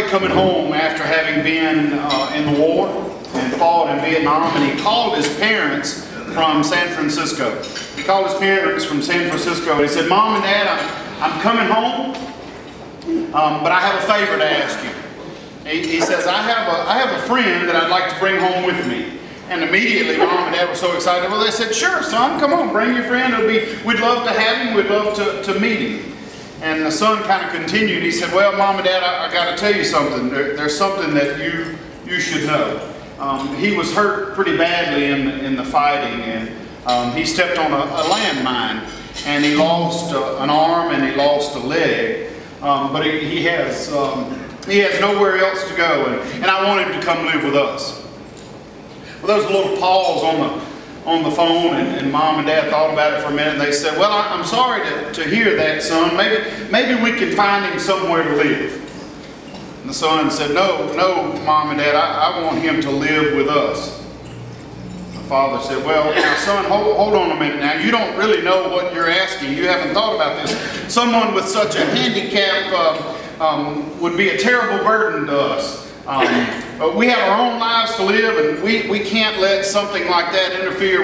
coming home after having been in the war and fought in Vietnam, and he called his parents from San Francisco. He called his parents from San Francisco and he said, "Mom and Dad, I'm coming home, but I have a favor to ask you." He says, I have a friend that I'd like to bring home with me." And immediately Mom and Dad were so excited. Well, they said, "Sure, son, come on, bring your friend. We'd love to have him. We'd love to meet him." And the son kind of continued. He said, "Well, Mom and Dad, I got to tell you something. There's something that you should know. He was hurt pretty badly in the fighting, and he stepped on a landmine, and he lost an arm and he lost a leg. But he has nowhere else to go, and I want him to come live with us." Well, there was a little pause on the phone, and Mom and Dad thought about it for a minute, and they said, "Well, I'm sorry to hear that, son. Maybe we can find him somewhere to live." And the son said, No, Mom and Dad, I want him to live with us." The father said, "Well, now, son, hold on a minute now. You don't really know what you're asking. You haven't thought about this. Someone with such a handicap would be a terrible burden to us. We have our own lives to live, and we can't let something like that interfere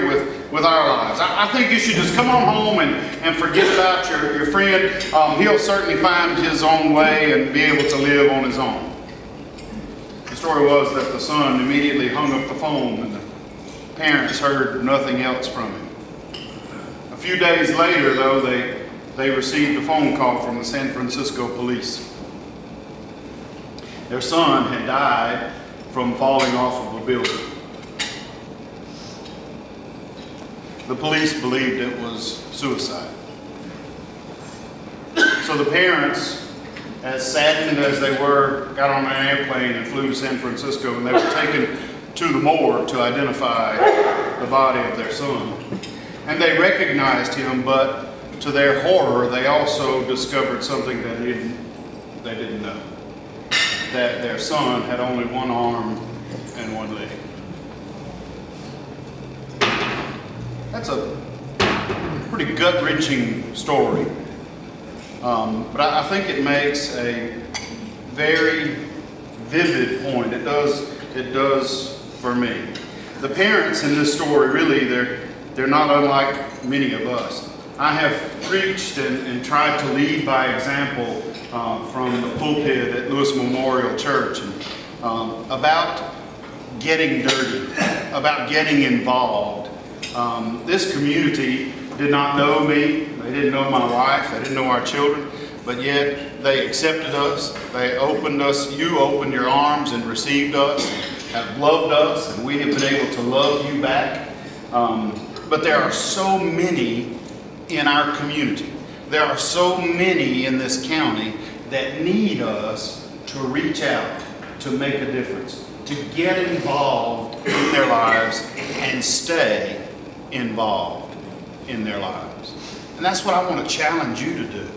with our lives. I think you should just come on home and forget about your friend. He'll certainly find his own way and be able to live on his own." The story was that the son immediately hung up the phone, and the parents heard nothing else from him. A few days later, though, they received a phone call from the San Francisco police. Their son had died from falling off of a building. The police believed it was suicide. So the parents, as saddened as they were, got on an airplane and flew to San Francisco, and they were taken to the morgue to identify the body of their son. And they recognized him, but to their horror, they also discovered something that they didn't know. That their son had only one arm and one leg. That's a pretty gut-wrenching story, but I think it makes a very vivid point. It does for me. The parents in this story, really, they're not unlike many of us. I have preached and tried to lead by example from the pulpit at Lewis Memorial Church about getting dirty, about getting involved. This community did not know me. They didn't know my wife. They didn't know our children. But yet they accepted us. They opened us. You opened your arms and received us, have loved us, and we have been able to love you back. But there are so many in our community. There are so many in this county that need us to reach out, to make a difference, to get involved in their lives and stay involved in their lives. And that's what I want to challenge you to do.